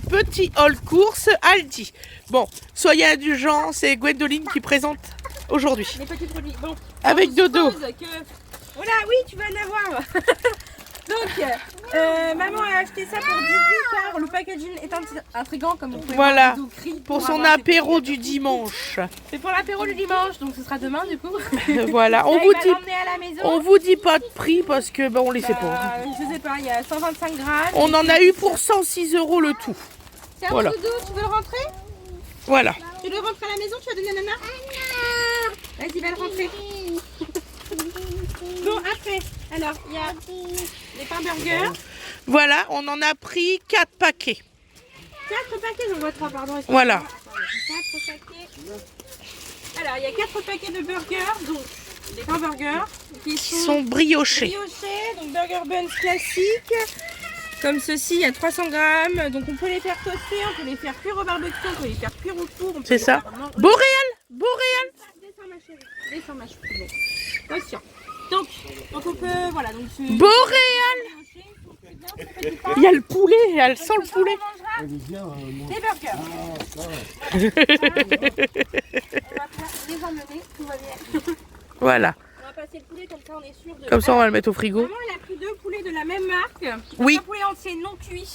petit hall course Aldi. Bon, soyez indulgents, c'est Gwendoline qui présente aujourd'hui. Les petits produits. Bon, avec Dodo. Voilà, oui, tu vas en avoir. Donc, maman a acheté ça pour 10 car le packaging est intriguant comme vous pouvez voilà, voir. Dodo crie pour son apéro du dimanche. C'est pour l'apéro du dimanche, donc ce sera demain du coup. Voilà, on vous dit pas de prix parce que on les sait pas. Je sais pas, il y a 125 grammes. On en a eu pour 106 € le tout. Tiens, voilà. Dodo, tu veux le rentrer? Voilà. Tu veux rentrer à la maison? Tu vas donner à Nana? Vas-y, va le rentrer. Bon, après, alors, il y a les pains burgers. Voilà, on en a pris 4 paquets. 4 paquets, j'en vois 3, pardon. Voilà. 4 paquets. Alors, il y a 4 paquets de burgers, donc des pains burgers qui sont briochés. Donc burger buns classiques. Comme ceci, il y a 300 grammes. Donc on peut les faire toaster, on peut les faire cuire au barbecue, on peut les faire cuire au four. C'est ça. Boréal, Boréal. Descends ma chérie. Descends ma chérie. Attention. Donc on peut, voilà. Donc, Boréal. Il y a le poulet, elle sent le poulet. On des burgers. On va les emmener, tout va bien. Voilà. On va passer le poulet comme ça, on est sûr de... Comme ça, on va le mettre au frigo. Maman, elle a pris 2 poulets de la même marque. Oui. Un poulet entier non cuit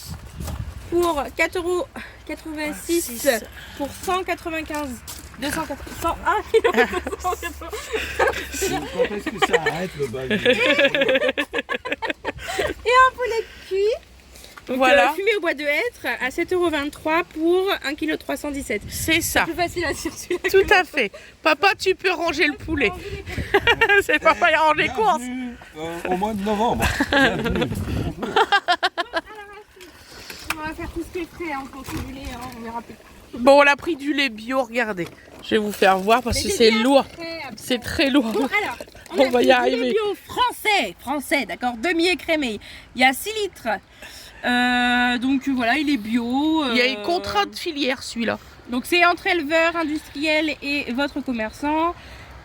pour 4,86 € pour 195. 201 kg. Quand est-ce que ça arrête le bal? Et un poulet cuit. Donc, voilà. Fumé au bois de hêtre à 7,23 € pour 1,317 kg. C'est ça. C'est plus facile à tirer. Tout à fait. Papa, tu peux ranger le poulet. C'est papa, il range les courses. Au mois de novembre. On va faire tout ce qui est frais, hein, pour tout du lait, hein, on verra plus. Bon, on a pris du lait bio, regardez. Je vais vous faire voir parce que c'est lourd. C'est très lourd. Bon, alors, on va y arriver. Bio français, d'accord, demi-écrémé. Il y a 6 litres. Donc voilà, il est bio. Il y a une contrainte filière celui-là. Donc c'est entre éleveurs, industriels et votre commerçant.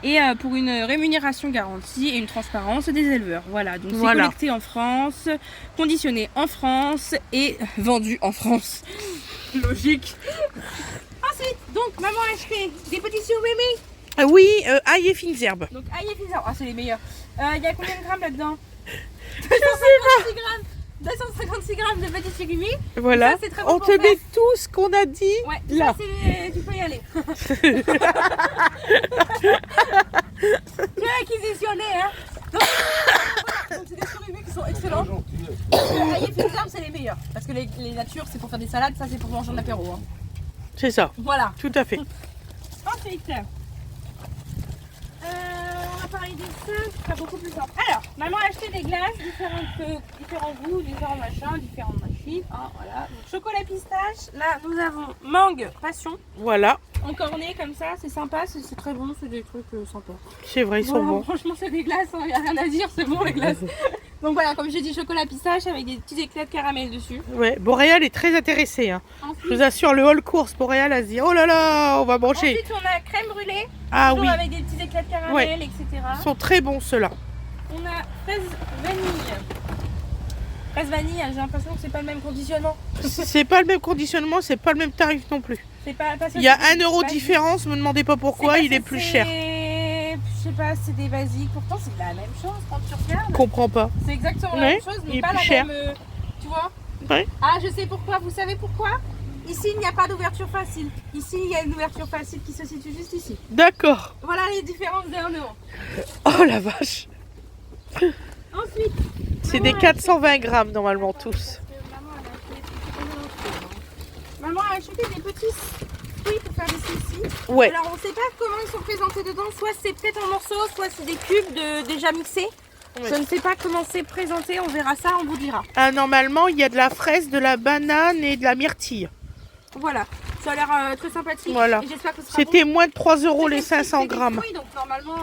Et pour une rémunération garantie et une transparence des éleveurs. Voilà, donc c'est collecté en France, conditionné en France et vendu en France. Logique. Ensuite, donc maman a acheté des petits surimi. Oui, ail et fines herbes. Donc ail et fines herbes, c'est les meilleurs. Il y a combien de grammes là-dedans? 256 grammes. 256 grammes de petits surimi. Voilà, ça, très bon on te met tout ce qu'on a dit là. Tu peux y aller. Tu as acquisitionné, hein. Donc c'est des surimi qui sont excellents. Ail et fines herbes, c'est les meilleurs. Parce que les natures, c'est pour faire des salades, ça c'est pour manger en apéro. Hein. C'est ça. Voilà. Tout à fait. Ensuite, on va parler des seins, ce sera beaucoup plus simple. Alors, maman a acheté des glaces, différents goûts, différents machins, différentes machines. Hein, voilà. Donc, chocolat pistache. Là, nous avons mangue passion. Voilà. Encorné comme ça, c'est sympa, c'est très bon, c'est des trucs sympas. C'est vrai, ils sont bons. Franchement, c'est des glaces, il n'y a rien à dire, c'est bon les glaces. Donc voilà, comme j'ai dit, chocolat pistache avec des petits éclats de caramel dessus. Ouais, Boréal est très intéressé. Hein. Ensuite, je vous assure, le hall course, Boréal a dit oh là là, on va manger. Ensuite, on a crème brûlée. Ah oui. Avec des petits éclats de caramel, etc. Ils sont très bons ceux-là. On a fraise vanille. Fraise vanille, j'ai l'impression que c'est pas le même conditionnement. C'est pas le même conditionnement, c'est pas le même tarif non plus. Pas il y a 1 € de différence, me demandez pas pourquoi, il est plus cher. Je sais pas, c'est des basiques, pourtant c'est la même chose quand tu regardes. Je comprends pas. C'est exactement la même chose, mais pas la même. Tu vois? Ouais. Ah, je sais pourquoi, vous savez pourquoi? Ici, il n'y a pas d'ouverture facile. Ici, il y a une ouverture facile qui se situe juste ici. D'accord. Voilà les différences d'1 €. Oh la vache. Ensuite, c'est des 420 grammes normalement tous. Maman a acheté des petits fruits pour faire des saucisses. Ouais. Alors on ne sait pas comment ils sont présentés dedans. Soit c'est peut-être en morceaux, soit c'est des cubes déjà mixés. Ouais. Je ne sais pas comment c'est présenté. On verra ça, on vous dira. Ah, normalement, il y a de la fraise, de la banane et de la myrtille. Voilà. Ça a l'air très sympathique. Voilà. C'était moins de 3 € les 500 grammes. Fruits, donc normalement.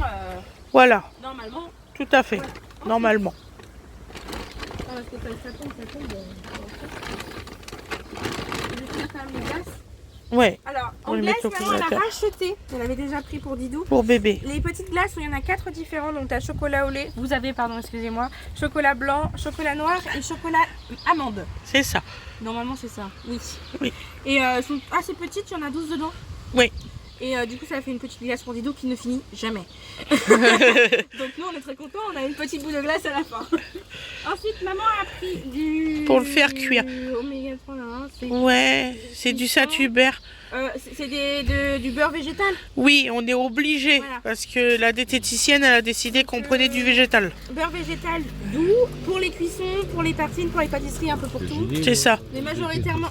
Voilà. Normalement. Tout à fait. Ouais. Normalement. Parce que ça tombe. Je vais faire quand même les glaces. Ouais, Alors, On en les met glace, au maman, elle a congélateur. racheté. Elle avait déjà pris pour Didou. pour bébé. Les petites glaces, il y en a 4 différents. Donc, tu as chocolat au lait. Vous avez, pardon, excusez-moi. Chocolat blanc, chocolat noir et chocolat amande. C'est ça. Normalement, c'est ça. Oui. Oui. Et elles sont assez petites. Il y en a 12 dedans. Oui. Et du coup, ça fait une petite glace pour Didou qui ne finit jamais. Donc, nous, on est très contents. On a une petite boule de glace à la fin. Ensuite, maman a pris du... Pour le faire cuire. Oméga 3, là, hein, c'est Ouais, c'est du satubert. c'est du beurre végétal. Oui, on est obligé Voilà. parce que la diététicienne elle a décidé qu'on prenait du végétal. Beurre végétal doux pour les cuissons, pour les tartines, pour les pâtisseries, un peu pour tout. C'est ça. Mais majoritairement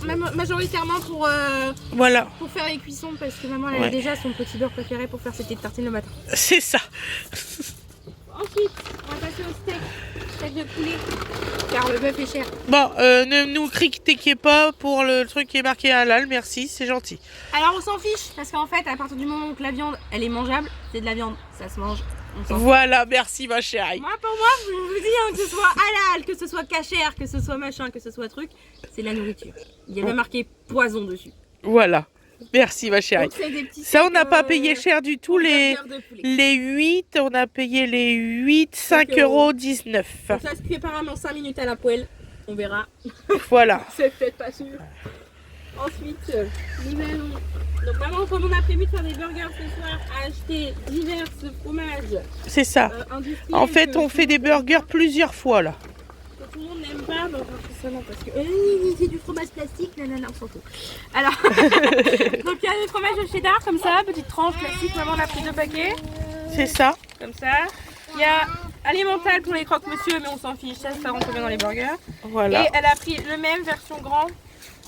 Voilà, pour faire les cuissons parce que maman elle a Ouais. déjà son petit beurre préféré pour faire ses petites tartines le matin. c'est ça. Ensuite, on va passer au steak. Steak de poulet. Car le bœuf est cher. Bon, ne nous critiquez pas pour le truc qui est marqué halal, merci, c'est gentil. Alors on s'en fiche parce qu'en fait à partir du moment où la viande elle est mangeable, c'est de la viande, ça se mange. On s'en fiche. Voilà, merci ma chérie. Moi pour moi, je vous dis hein, que ce soit halal, que ce soit cachère, que ce soit machin, que ce soit truc, c'est de la nourriture. Il y a même marqué poison dessus. Voilà, merci ma chérie. Donc, c'est des petits Ça, on steaks, n'a pas payé cher du tout, les burgers de poulet. 8, on a payé les 8, 5,19 €. Donc ça se cuit apparemment 5 minutes à la poêle. On verra. Voilà, C'est peut-être pas sûr. Ensuite, nous allons. Donc maman, comme on a prévu de faire des burgers ce soir, a acheté divers fromages c'est ça. industriels. En fait, que on fait des burgers plusieurs fois là. tout le monde n'aime pas, bon, pas forcément parce que c'est du fromage plastique, nanana, on s'en fout. Alors, donc il y a des fromages de cheddar comme ça, petite tranche classique. Maman on a pris 2 paquets, C'est ça. comme ça. Il y a alimental pour les croque-monsieur, mais on s'en fiche, ça rentre bien dans les burgers. Voilà. Et elle a pris le même version grand.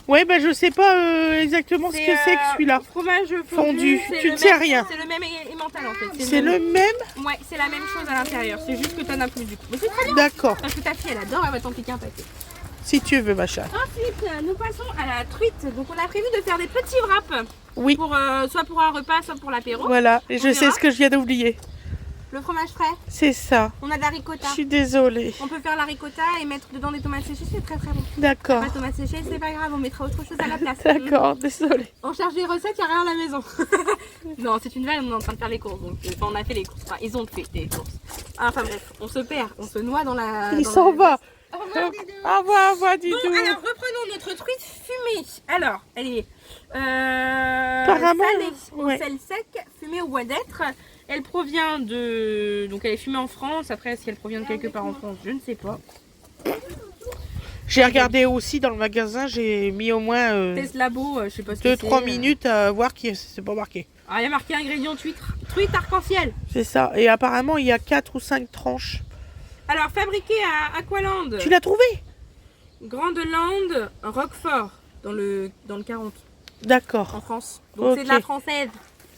Ouais, bah je sais pas exactement ce que c'est que celui-là. Fromage Fondu, c'est tu le ne sais même- rien. C'est le même alimental en fait. C'est le même. Ouais, c'est la même chose à l'intérieur. C'est juste que t'en as plus du coup. Mais c'est très bien. D'accord, Parce que ta fille elle adore, elle va t'en piquer un paquet. si tu veux, ma chérie. Ensuite, nous passons à la truite. Donc on a prévu de faire des petits wraps. Oui, Pour, soit pour un repas, soit pour l'apéro. voilà. Et On je sais verra. ce que je viens d'oublier. Le fromage frais, C'est ça. on a de la Je ricotta. suis désolée. On peut faire la ricotta et mettre dedans des tomates séchées, c'est très très bon. D'accord. Pas de tomates séchées, c'est pas grave, on mettra autre chose à la place. D'accord, désolée. On cherche des recettes, il n'y a rien à la maison. Non, c'est une vanne, on est en train de faire les courses. Donc, enfin, on a fait les courses. Enfin, ils ont fait les courses. Enfin bref, on se perd, on se noie dans la. Il dans s'en la- va. Au revoir, Didou. Au revoir, au revoir, Didou. Bon, alors reprenons notre truite fumée. Alors, elle est Apparemment, salée au ouais. sel sec, fumée au bois d'être. Elle provient de. Donc, elle est fumée en France. Après, si elle provient de quelque part en France, je ne sais pas. J'ai regardé aussi dans le magasin, j'ai mis au moins Test labo, je sais pas ce que c'est. 2-3 minutes à voir qui c'est pas marqué. Ah, il y a marqué ingrédients truite arc-en-ciel. C'est ça. Et apparemment, il y a 4 ou 5 tranches. Alors, fabriqué à Aqualand, Tu l'as trouvé? Grande Lande, Roquefort, dans le 40, en D'accord. France. Donc, c'est de la Ok. française.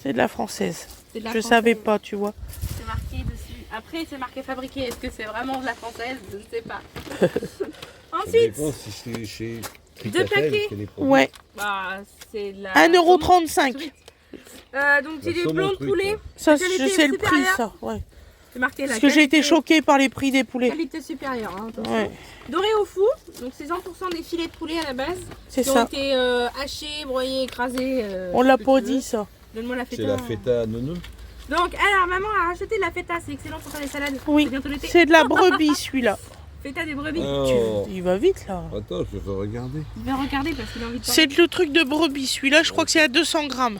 C'est de la française. C'est de la Je française. savais pas, tu vois. C'est marqué dessus. Après, c'est marqué fabriqué. Est-ce que c'est vraiment de la française? Je ne sais pas. Ça Ensuite, dépend si c'est chez Deux paquets. qu'elle est produite. Ouais. bah, c'est de la. 1,35 €. Truite. Donc, c'est Le des saumon blancs de truite, poulet. ouais. Ça, Qualité je sais le prix, supérieure. ça. Ouais. C'est marqué là. Parce que j'ai été choquée par les prix des poulets. Qualité supérieure. Hein, attention. Ouais, Doré au four. Donc, c'est 100% des filets de poulet à la base. c'est Qui ont ça. été hachés, broyés, écrasés. On l'a ce que pas tu veux. dit, ça. Donne-moi la feta. C'est la feta nono. Donc, alors, maman a racheté de la feta. C'est excellent pour faire des salades. Oui. C'est bientôt l'été. C'est de la brebis, celui-là. Feta des brebis. Oh. Il va vite, là. Attends, je vais regarder. Je vais regarder parce qu'il a envie de C'est le truc de brebis. Celui-là, je crois que c'est à 200 grammes.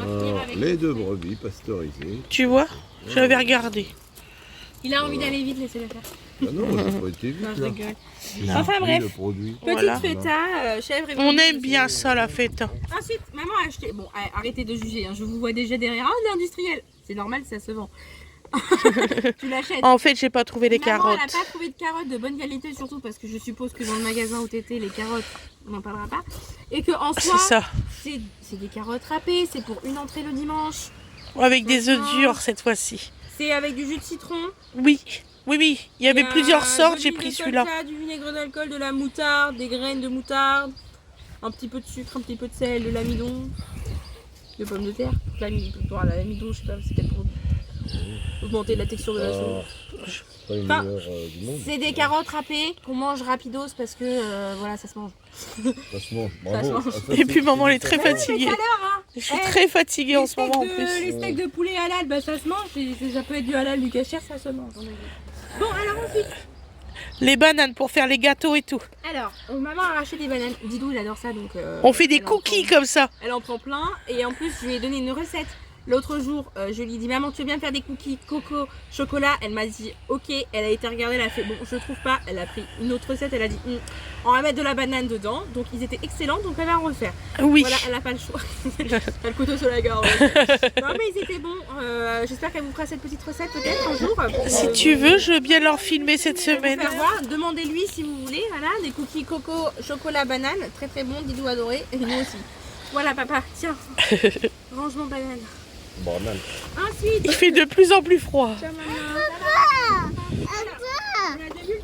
On va finir avec- Lait de brebis pasteurisé. Tu vois? J'avais regardé. Il a envie d'aller vite, laissez-le faire. Ah non, j'ai pas été vite Non, je là. rigole. Il a Enfin, pris bref. le produit. Petite Voilà. feta, chèvre et On brebis. aime bien ça, la feta. Ensuite, maman a acheté. Bon, arrêtez de juger, hein, je vous vois déjà derrière. Ah, de l'industriel. C'est normal, ça se vend. Tu l'achètes. En fait, j'ai pas trouvé les Maman, elle carottes. n'a pas trouvé de carottes de bonne qualité, surtout parce que je suppose que dans le magasin où t'étais, les carottes, on n'en parlera pas. Et que en C'est soi, ça. c'est des carottes râpées, c'est pour une entrée le dimanche. Avec des œufs durs cette fois-ci. C'est avec du jus de citron. Oui, oui, oui. Il y avait a plusieurs sortes, de j'ai l'huile pris de celui-là. colza, Du vinaigre d'alcool, de la moutarde, des graines de moutarde, un petit peu de sucre, un petit peu de sel, de l'amidon, de pommes de terre. L'amidon, je sais pas, c'est peut-être pour augmenter la texture de la sauce. Pas une Enfin, meilleure du monde. C'est des carottes râpées qu'on mange rapidos parce que voilà, ça se mange. Ça se mange. Ça Bravo. se mange. Ah, ça, Et c'est- puis maman elle est c'est- très Mais fatiguée. tout à l'heure, hein. Je suis Eh, très fatiguée en les ce moment en steaks plus. Les steaks de poulet halal, bah ça se mange. Ça peut être du halal, du kasher, ça se mange. Bon, alors ensuite. Les bananes pour faire les gâteaux et tout. Alors, maman a arraché des bananes. Didou, il adore ça donc. On fait des elle en cookies prend- comme ça. Elle en prend plein et en plus, je lui ai donné une recette. L'autre jour, je lui ai dit maman, tu veux bien faire des cookies coco chocolat? Elle m'a dit ok. Elle a été regarder, elle a fait bon, je trouve pas. Elle a pris une autre recette, elle a dit on va mettre de la banane dedans. Donc ils étaient excellents, donc elle va en refaire. Oui. Voilà, elle a pas le choix. Elle a le couteau sur la gorge. Non mais ils étaient bons. J'espère qu'elle vous fera cette petite recette peut-être un jour. Si tu veux, je veux bien leur filmer cette Pour vous semaine. faire voir, demandez-lui si vous voulez. Voilà, des cookies coco chocolat banane, très très bon. Didou adoré et nous aussi. Voilà papa, tiens, range mon banane. Banane. Ensuite, Il fait de plus en plus froid. tiens maman.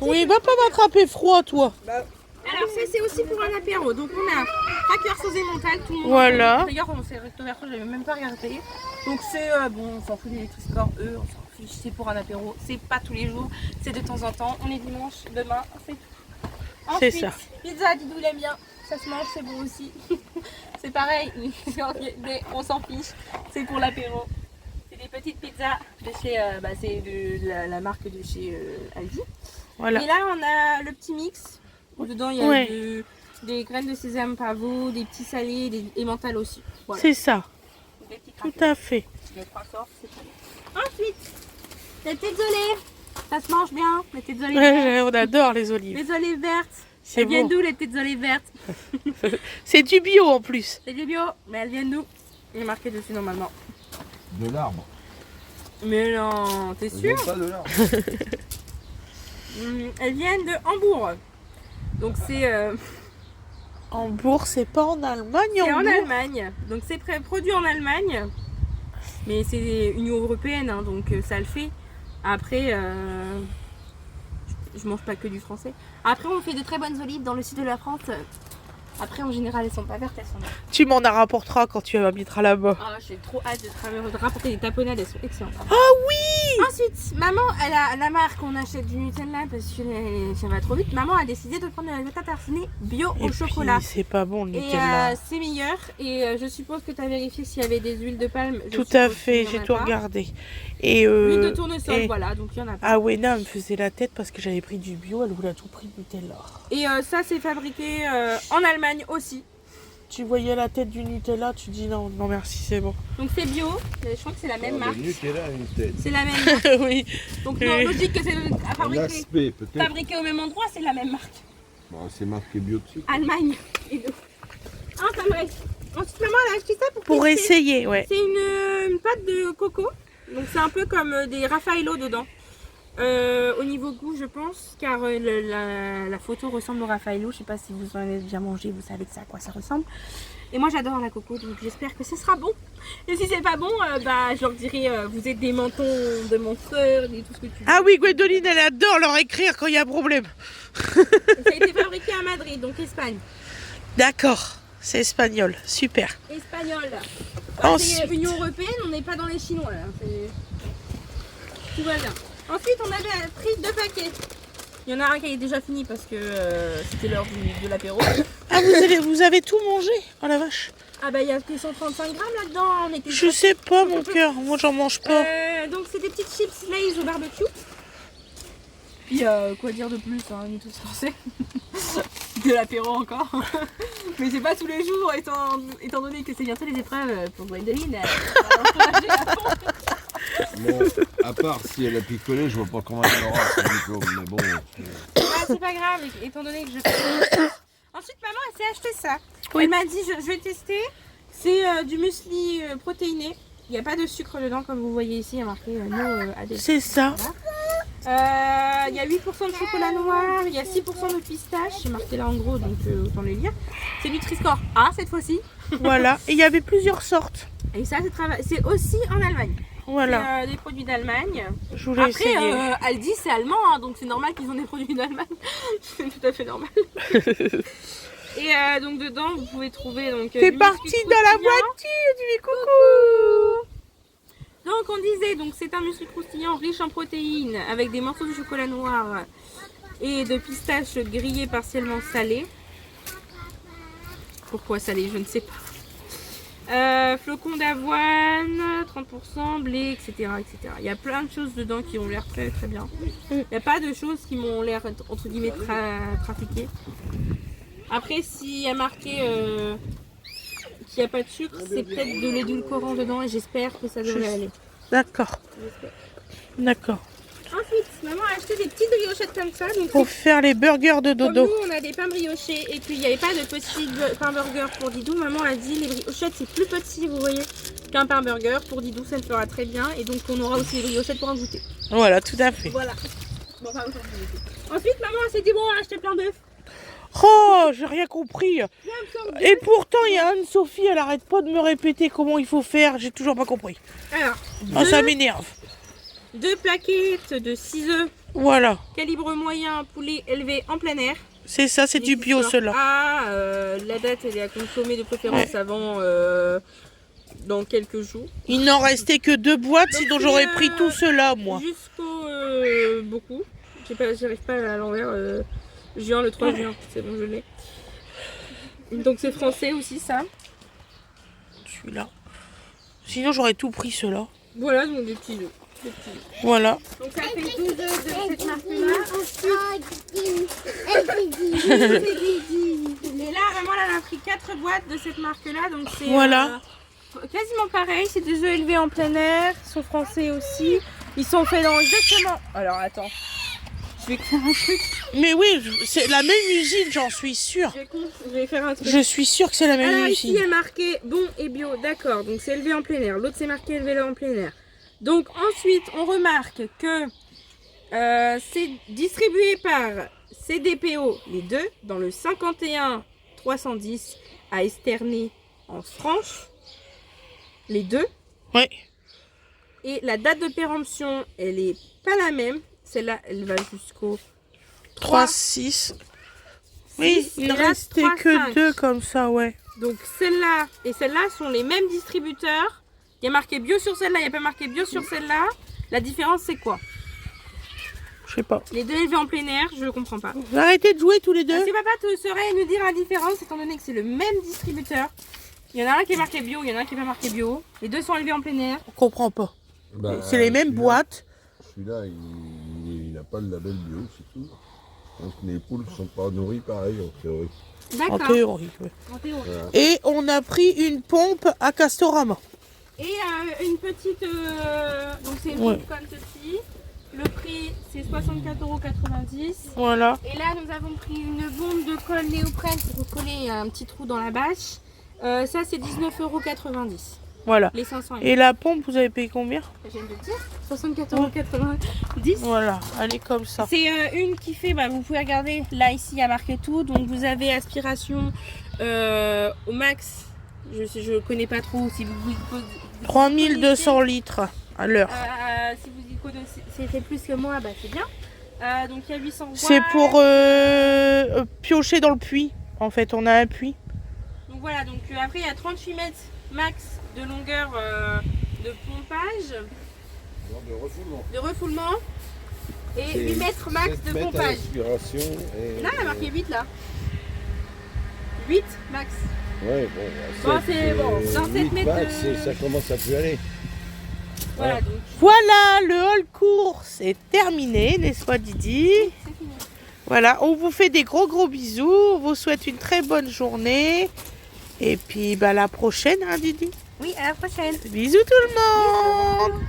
Oui, va pas m'attraper froid toi. Alors ça c'est aussi pour un apéro. Donc on a crackers sauce emmental, tout le monde. Voilà. D'ailleurs on s'est recto verso, j'avais même pas regardé. Donc c'est bon, on s'en fout des Nutri-Score, eux, on s'en fiche, c'est pour un apéro. C'est pas tous les jours, c'est de temps en temps. On est dimanche, demain, c'est tout. C'est Ensuite, ça. pizza, Didou l'aime bien. Ça se mange, c'est bon aussi. C'est pareil, mais on s'en fiche. C'est pour l'apéro. C'est des petites pizzas de chez, c'est de la marque de chez Aldi. Voilà. Et là, on a le petit mix. Dedans, il y a Ouais. des graines de sésame pavot, des petits salés, des emmental aussi. Voilà. C'est ça. Des petits Tout craqueurs. à fait. Les trois sortes, c'est très bien. Ensuite, les petites olives. Ça se mange bien, les petites olives vertes. On adore les olives. Les olives vertes. C'est Elles viennent bon. d'où les petites olives vertes? C'est du bio en plus. C'est du bio, mais elles viennent d'où? Il est marqué dessus normalement. De l'arbre. Mais non, t'es Elles sûr? viennent pas de l'arbre. Elles viennent de Hambourg. Donc c'est Hambourg, c'est pas en Allemagne. en Hambourg. Allemagne. Donc c'est produit en Allemagne. Mais c'est Union Européenne, hein, donc ça le fait. Après, je mange pas que du français. Après, on fait de très bonnes olives dans le sud de la France. Après, en général, elles sont pas vertes, elles sont vertes. Tu m'en rapporteras quand tu habiteras là-bas. Ah, j'ai trop hâte de rapporter des tapenades, elles sont excellentes. Ah oui! Ensuite, maman, elle a la marque, on achète du Nutella parce que ça va trop vite. Maman a décidé de prendre la pâte à tartiner bio Et au chocolat. puis, c'est pas bon le Et Nutella. c'est meilleur. Et je suppose que tu as vérifié s'il y avait des huiles de palme. Je Tout à suppose fait, qu'il y en j'ai a tout pas. regardé. Et Huile de tournesol, et- voilà, donc il y en a pas. Ah Wena me faisait la tête parce que j'avais pris du bio, elle voulait à tout prix du Nutella. Et ça, c'est fabriqué en Allemagne aussi. Tu voyais la tête du Nutella, tu dis non, non merci, c'est bon. Donc c'est bio. Je crois que c'est la même Ah, marque. le Nutella a une tête. C'est la même marque. Oui. Donc non, logique que c'est Un fabriqué, aspect peut-être. fabriqué au même endroit, c'est la même marque. Bon, c'est marqué bio dessus. Allemagne. Et bio. Enfin bref. Ensuite, maman, elle a acheté ça Pour tester. essayer, ouais. C'est une pâte de coco. Donc c'est un peu comme des Raffaello dedans. Au niveau goût, je pense, car la photo ressemble au Raffaello. Je sais pas si vous en avez déjà mangé, vous savez que c'est à quoi ça ressemble. Et moi j'adore la coco, donc j'espère que ce sera bon. Et si c'est pas bon, je leur dirai vous êtes des mentons de mon sœur, et tout ce que tu veux. Ah oui, Gwendoline, elle adore leur écrire quand il y a un problème. Et ça a été fabriqué à Madrid, donc Espagne. D'accord, c'est espagnol, super. Espagnol. Ensuite. C'est Union Européenne, on n'est pas dans les Chinois là. Tout va bien. Ensuite, on avait pris 2 paquets. Il y en a un qui est déjà fini parce que c'était l'heure de l'apéro. Ah, vous avez tout mangé? Oh la vache. Ah bah il y a que 135 grammes là-dedans. On était Je sais pas, mon cœur, moi j'en mange pas. donc c'est des petites chips Lay's au barbecue. Puis quoi dire de plus, hein, ni tout ce qu'on sait. De l'apéro encore. Mais c'est pas tous les jours, étant donné que c'est bientôt les épreuves pour Gwendoline. On va encourager à fond. Bon, à part si elle a picolé, je vois pas comment elle aura son diplôme, mais bon. Ah, c'est pas grave, étant donné que je... Ensuite, maman, elle s'est acheté ça. Oui. Elle m'a dit, je vais tester. C'est du muesli protéiné. Il n'y a pas de sucre dedans, comme vous voyez ici, il y a marqué no AD. C'est ça. Il y a 8% de chocolat noir, il y a 6% de pistache. C'est marqué là en gros, donc autant les lire. C'est Nutri-Score A cette fois-ci. Voilà. Et il y avait plusieurs sortes. Et ça, c'est aussi en Allemagne. Voilà. C'est des produits d'Allemagne. Je voulais Après, essayer. Aldi, c'est allemand, hein, donc c'est normal qu'ils ont des produits d'Allemagne. C'est tout à fait normal. Et donc dedans, vous pouvez trouver donc. T'es du partie biscuit dans la croustillant. voiture, tu dis coucou. Donc on disait, donc c'est un muesli croustillant riche en protéines avec des morceaux de chocolat noir et de pistaches grillées partiellement salées. Pourquoi salé, je ne sais pas. Flocons d'avoine, 30%, blé, etc., etc. Il y a plein de choses dedans qui ont l'air très très bien. Il n'y a pas de choses qui m'ont l'air entre guillemets trafiquées. Après, s'il y a marqué qu'il n'y a pas de sucre, c'est peut-être de l'édulcorant dedans et j'espère que ça devrait aller. D'accord. D'accord. Ensuite, maman a acheté des petites briochettes comme ça. Donc Pour faire les burgers de comme dodo. nous, on a des pains briochés et puis il n'y avait pas de petits pains burger pour Didou. Maman a dit les briochettes c'est plus petit, vous voyez, qu'un pain burger. Pour Didou, ça le fera très bien et donc on aura aussi les briochettes pour un goûter. Voilà, tout à fait. Voilà. Bon, pas aujourd'hui. Ensuite, maman s'est dit bon, on va acheter plein d'œufs. Oh, j'ai rien compris. Et pourtant, il y a Anne-Sophie, elle arrête pas de me répéter comment il faut faire. J'ai toujours pas compris. Alors, Ah, ça m'énerve. 2 plaquettes de 6 œufs, Voilà. calibre moyen, poulet élevé en plein air. C'est ça, c'est du bio, cela. Ah, la date elle est à consommer de préférence avant dans quelques jours. Il n'en restait que 2 boîtes, Donc, sinon c'est, j'aurais pris tout cela, moi. Jusqu'au beaucoup. J'arrive pas à l'envers. Juin, le 3 juin, c'est bon, je l'ai. Donc c'est français aussi ça. Celui-là. Sinon j'aurais tout pris, cela. Voilà, donc des petits œufs. Voilà. Donc ça fait 12 œufs de cette marque-là. Et là, vraiment, là, on a pris 4 boîtes de cette marque-là. Donc c'est Voilà. quasiment pareil. C'est des œufs élevés en plein air. Ils sont français aussi. Ils sont faits dans exactement... Alors attends. Je vais faire un truc. Mais oui, c'est la même usine, j'en suis sûre. Je vais faire un truc. Je suis sûre que c'est la même Alors ici, il usine. y a marqué bon et bio. D'accord, donc c'est élevé en plein air. L'autre, c'est marqué élevé en plein air. Donc ensuite, on remarque que c'est distribué par CDPO, les deux, dans le 51 310 à Esternay en France. Les deux. Oui. Et la date de péremption, elle est pas la même. Celle-là, elle va jusqu'au 3, 6. Oui, il ne restait que 2 comme ça, ouais. Donc celle-là et celle-là sont les mêmes distributeurs. Il y a marqué bio sur celle-là, il n'y a pas marqué bio sur celle-là. La différence, c'est quoi? Je sais pas. Les deux élevés en plein air, je ne comprends pas. Arrêtez de jouer tous les deux. Si papa te saurait nous dire la différence, étant donné que c'est le même distributeur. Il y en a un qui est marqué bio, il y en a un qui n'est pas marqué bio. Les deux sont élevés en plein air. On comprend pas. Bah, C'est les mêmes celui-là- boîtes. Celui-là, il n'a pas le label bio, c'est tout. Donc les poules ne sont pas nourries pareil en théorie. En D'accord. théorie. Ouais. En théorie. Voilà. Et on a pris une pompe à Castorama. Et une petite... donc c'est une Ouais. pompe comme ceci. Le prix, c'est 64,90 €. Voilà. Et là, nous avons pris une bombe de colle néoprène pour coller un petit trou dans la bâche. Ça, c'est 19,90 €. Voilà. Les 500 Et la pompe, vous avez payé combien? Je viens de le dire. 64,90 €. Voilà, elle est comme ça. C'est une qui fait, bah, vous pouvez regarder, là, ici, il y a marqué tout. Donc, vous avez aspiration au max. Je connais pas trop. Si vous 3200 litres à l'heure. si vous y connaissez c'est plus que moi, bah, c'est bien. Donc, il y a 800 watts. C'est pour piocher dans le puits. En fait, on a un puits. Donc voilà, donc après il y a 38 mètres max de longueur de pompage, de refoulement et 8 mètres max de pompage. Là, il y a marqué 8 là. 8 max. Ouais, bon, Bon, c'est bon, dans 7 mètres de... ça commence à plus aller. Voilà, donc Voilà, le hall course est terminé, n'est-ce pas Didi? c'est fini. Voilà, on vous fait des gros bisous. On vous souhaite une très bonne journée. Et puis, bah, à la prochaine, hein, Didi? Oui, à la prochaine. Bisous tout le monde!